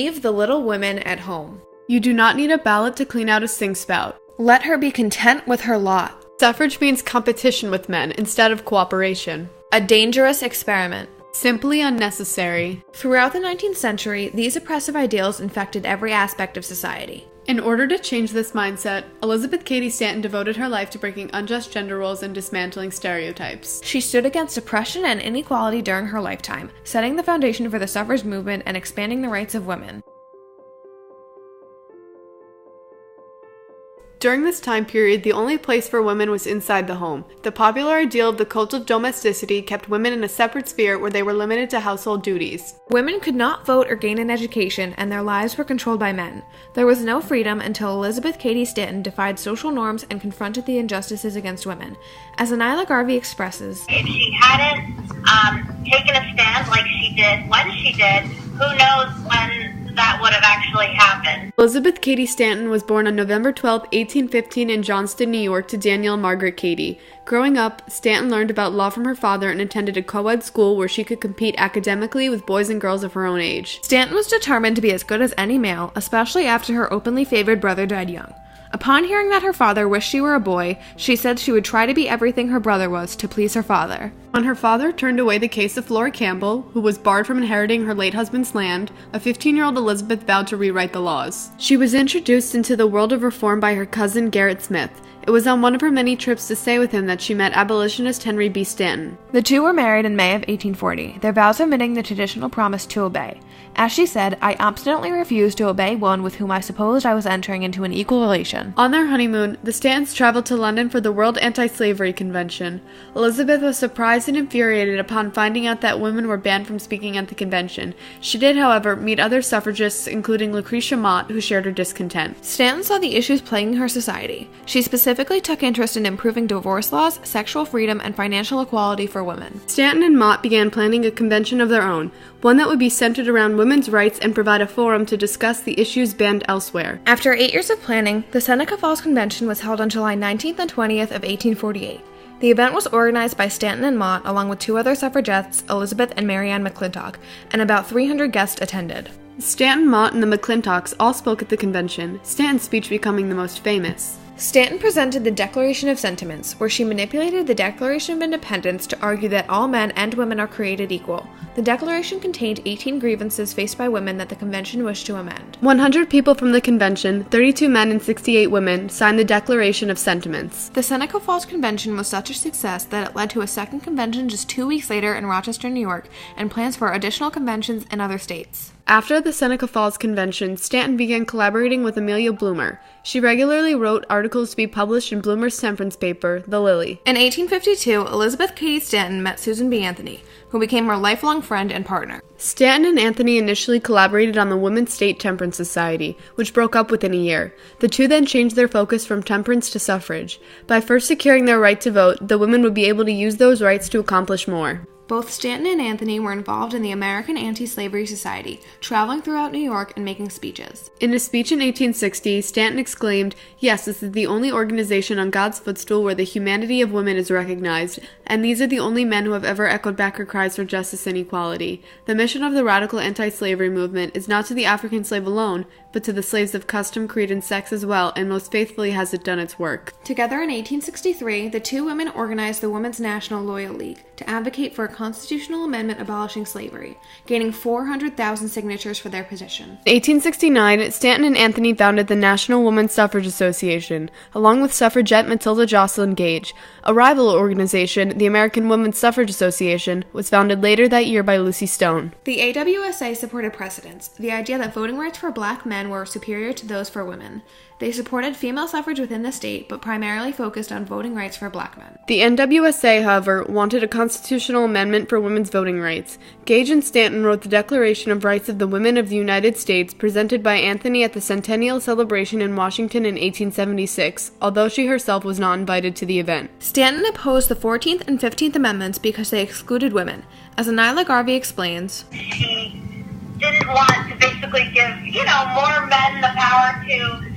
Leave the little women at home. You do not need a ballot to clean out a sink spout. Let her be content with her lot. Suffrage means competition with men instead of cooperation. A dangerous experiment. Simply unnecessary. Throughout the 19th century, these oppressive ideals infected every aspect of society. In order to change this mindset, Elizabeth Cady Stanton devoted her life to breaking unjust gender roles and dismantling stereotypes. She stood against oppression and inequality during her lifetime, setting the foundation for the suffrage movement and expanding the rights of women. During this time period, the only place for women was inside the home. The popular ideal of the cult of domesticity kept women in a separate sphere where they were limited to household duties. Women could not vote or gain an education, and their lives were controlled by men. There was no freedom until Elizabeth Cady Stanton defied social norms and confronted the injustices against women. As Anila Garvey expresses, if she hadn't taken a stand like she did when she did, who knows when that would have actually happened. Elizabeth Cady Stanton was born on November 12, 1815 in Johnston, New York to Daniel and Margaret Cady. Growing up, Stanton learned about law from her father and attended a co-ed school where she could compete academically with boys and girls of her own age. Stanton was determined to be as good as any male, especially after her openly favored brother died young. Upon hearing that her father wished she were a boy, she said she would try to be everything her brother was to please her father. When her father turned away the case of Flora Campbell, who was barred from inheriting her late husband's land, a 15-year-old Elizabeth vowed to rewrite the laws. She was introduced into the world of reform by her cousin Gerrit Smith. It was on one of her many trips to stay with him that she met abolitionist Henry B. Stanton. The two were married in May of 1840, their vows omitting the traditional promise to obey. As she said, I obstinately refused to obey one with whom I supposed I was entering into an equal relation. On their honeymoon, the Stantons traveled to London for the World Anti-Slavery Convention. Elizabeth was surprised and infuriated upon finding out that women were banned from speaking at the convention. She did, however, meet other suffragists, including Lucretia Mott, who shared her discontent. Stanton saw the issues plaguing her society. She specifically took interest in improving divorce laws, sexual freedom, and financial equality for women. Stanton and Mott began planning a convention of their own, one that would be centered around women's rights and provide a forum to discuss the issues banned elsewhere. After 8 years of planning, the Seneca Falls Convention was held on July 19th and 20th of 1848. The event was organized by Stanton and Mott, along with two other suffragettes, Elizabeth and Mary Ann McClintock, and about 300 guests attended. Stanton, Mott, and the McClintocks all spoke at the convention, Stanton's speech becoming the most famous. Stanton presented the Declaration of Sentiments, where she manipulated the Declaration of Independence to argue that all men and women are created equal. The Declaration contained 18 grievances faced by women that the convention wished to amend. 100 people from the convention, 32 men and 68 women, signed the Declaration of Sentiments. The Seneca Falls Convention was such a success that it led to a second convention just 2 weeks later in Rochester, New York, and plans for additional conventions in other states. After the Seneca Falls Convention, Stanton began collaborating with Amelia Bloomer. She regularly wrote articles to be published in Bloomer's temperance paper, The Lily. In 1852, Elizabeth Cady Stanton met Susan B. Anthony, who became her lifelong friend and partner. Stanton and Anthony initially collaborated on the Women's State Temperance Society, which broke up within a year. The two then changed their focus from temperance to suffrage. By first securing their right to vote, the women would be able to use those rights to accomplish more. Both Stanton and Anthony were involved in the American Anti-Slavery Society, traveling throughout New York and making speeches. In a speech in 1860, Stanton exclaimed, "Yes, this is the only organization on God's footstool where the humanity of women is recognized, and these are the only men who have ever echoed back her cries for justice and equality. The mission of the radical anti-slavery movement is not to the African slave alone, but to the slaves of custom, creed, and sex as well, and most faithfully has it done its work." Together in 1863, the two women organized the Women's National Loyal League to advocate for a constitutional amendment abolishing slavery, gaining 400,000 signatures for their petition. In 1869, Stanton and Anthony founded the National Women's Suffrage Association, along with suffragette Matilda Jocelyn Gage. A rival organization, the American Women's Suffrage Association, was founded later that year by Lucy Stone. The AWSA supported precedents, the idea that voting rights for black men were superior to those for women. They supported female suffrage within the state, but primarily focused on voting rights for black men. The NWSA, however, wanted a constitutional amendment for women's voting rights. Gage and Stanton wrote the Declaration of Rights of the Women of the United States, presented by Anthony at the centennial celebration in Washington in 1876, although she herself was not invited to the event. Stanton opposed the 14th and 15th Amendments because they excluded women. As Anila Garvey explains, She didn't want to basically give, more men the power to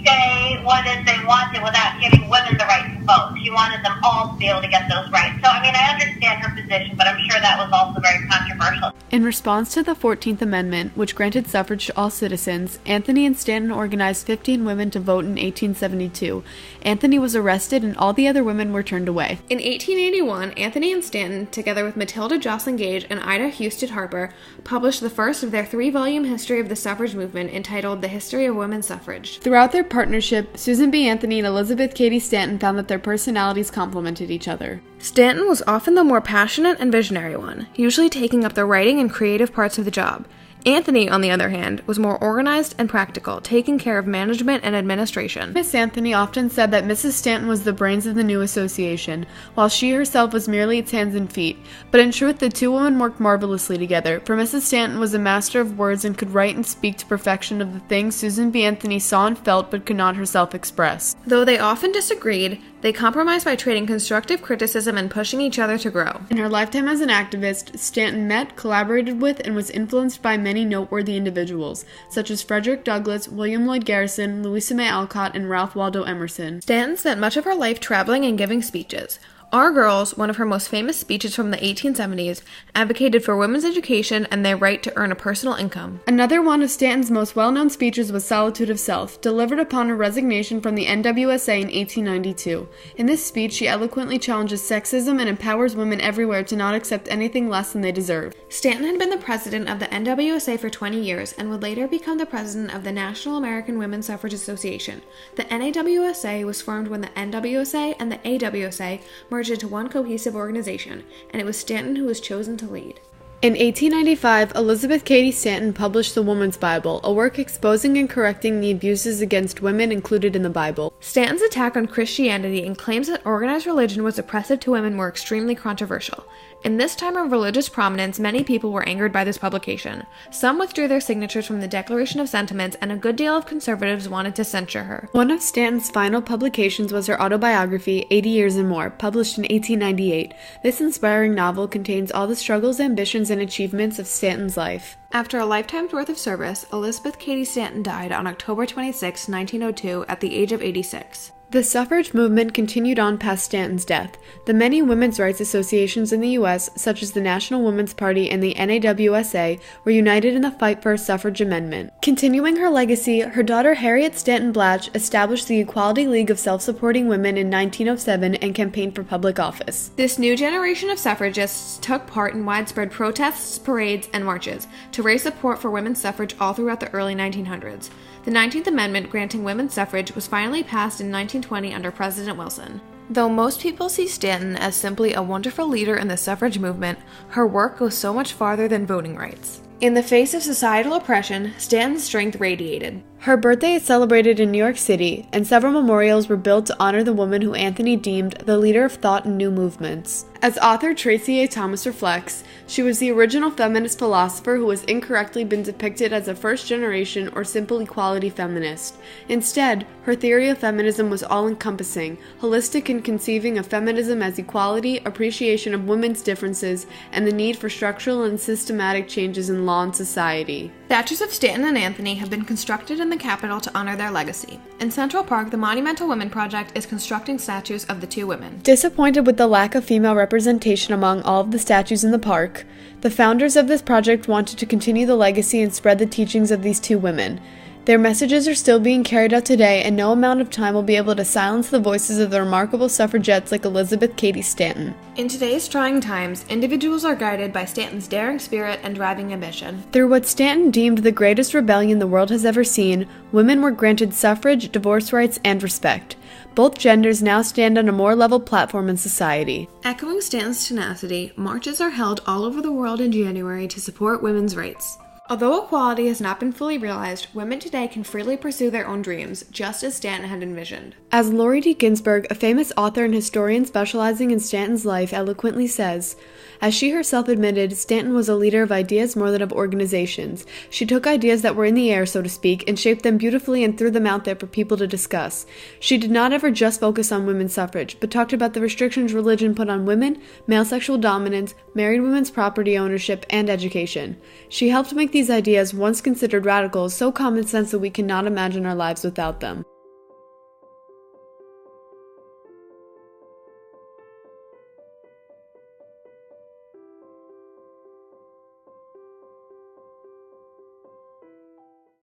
say what it is they wanted without giving women the right to vote. She wanted them all to be able to get those rights. So, I mean, I understand her position, but I'm sure that was also very controversial. In response to the 14th Amendment, which granted suffrage to all citizens, Anthony and Stanton organized 15 women to vote in 1872. Anthony was arrested and all the other women were turned away. In 1881, Anthony and Stanton, together with Matilda Joslyn Gage and Ida Husted Harper, published the first of their 3-volume history of the suffrage movement entitled The History of Women's Suffrage. Throughout their partnership, Susan B. Anthony and Elizabeth Cady Stanton found that their personalities complemented each other. Stanton was often the more passionate and visionary one, usually taking up the writing and creative parts of the job. Anthony, on the other hand, was more organized and practical, taking care of management and administration. Miss Anthony often said that Mrs. Stanton was the brains of the new association, while she herself was merely its hands and feet. But in truth, the two women worked marvelously together, for Mrs. Stanton was a master of words and could write and speak to perfection of the things Susan B. Anthony saw and felt but could not herself express. Though they often disagreed, they compromised by trading constructive criticism and pushing each other to grow. In her lifetime as an activist, Stanton met, collaborated with, and was influenced by many noteworthy individuals, such as Frederick Douglass, William Lloyd Garrison, Louisa May Alcott, and Ralph Waldo Emerson. Stanton spent much of her life traveling and giving speeches. Our Girls, one of her most famous speeches from the 1870s, advocated for women's education and their right to earn a personal income. Another one of Stanton's most well-known speeches was Solitude of Self, delivered upon her resignation from the NWSA in 1892. In this speech, she eloquently challenges sexism and empowers women everywhere to not accept anything less than they deserve. Stanton had been the president of the NWSA for 20 years and would later become the president of the National American Women's Suffrage Association. The NAWSA was formed when the NWSA and the AWSA merged into one cohesive organization, and it was Stanton who was chosen to lead. In 1895, Elizabeth Cady Stanton published The Woman's Bible, a work exposing and correcting the abuses against women included in the Bible. Stanton's attack on Christianity and claims that organized religion was oppressive to women were extremely controversial. In this time of religious prominence, many people were angered by this publication. Some withdrew their signatures from the Declaration of Sentiments, and a good deal of conservatives wanted to censure her. One of Stanton's final publications was her autobiography, 80 Years and More, published in 1898. This inspiring novel contains all the struggles, ambitions, and achievements of Stanton's life. After a lifetime's worth of service, Elizabeth Cady Stanton died on October 26, 1902, at the age of 86. The suffrage movement continued on past Stanton's death. The many women's rights associations in the U.S., such as the National Women's Party and the NAWSA, were united in the fight for a suffrage amendment. Continuing her legacy, her daughter Harriet Stanton Blatch established the Equality League of Self-Supporting Women in 1907 and campaigned for public office. This new generation of suffragists took part in widespread protests, parades, and marches to raise support for women's suffrage all throughout the early 1900s. The 19th Amendment granting women's suffrage was finally passed in 1920 under President Wilson. Though most people see Stanton as simply a wonderful leader in the suffrage movement, her work goes so much farther than voting rights. In the face of societal oppression, Stanton's strength radiated. Her birthday is celebrated in New York City, and several memorials were built to honor the woman who Anthony deemed the leader of thought in new movements. As author Tracy A. Thomas reflects, she was the original feminist philosopher who has incorrectly been depicted as a first-generation or simple equality feminist. Instead, her theory of feminism was all-encompassing, holistic in conceiving of feminism as equality, appreciation of women's differences, and the need for structural and systematic changes in law and society. Statues of Stanton and Anthony have been constructed in the Capitol to honor their legacy. In Central Park, the Monumental Women Project is constructing statues of the two women. Disappointed with the lack of female representation among all of the statues in the park, the founders of this project wanted to continue the legacy and spread the teachings of these two women. Their messages are still being carried out today, and no amount of time will be able to silence the voices of the remarkable suffragettes like Elizabeth Cady Stanton. In today's trying times, individuals are guided by Stanton's daring spirit and driving ambition. Through what Stanton deemed the greatest rebellion the world has ever seen, women were granted suffrage, divorce rights, and respect. Both genders now stand on a more level platform in society. Echoing Stanton's tenacity, marches are held all over the world in January to support women's rights. Although equality has not been fully realized, women today can freely pursue their own dreams, just as Stanton had envisioned. As Lori D. Ginsburg, a famous author and historian specializing in Stanton's life, eloquently says, as she herself admitted, Stanton was a leader of ideas more than of organizations. She took ideas that were in the air, so to speak, and shaped them beautifully and threw them out there for people to discuss. She did not ever just focus on women's suffrage, but talked about the restrictions religion put on women, male sexual dominance, married women's property ownership, and education. She helped make these ideas, once considered radical, so common sense that we cannot imagine our lives without them.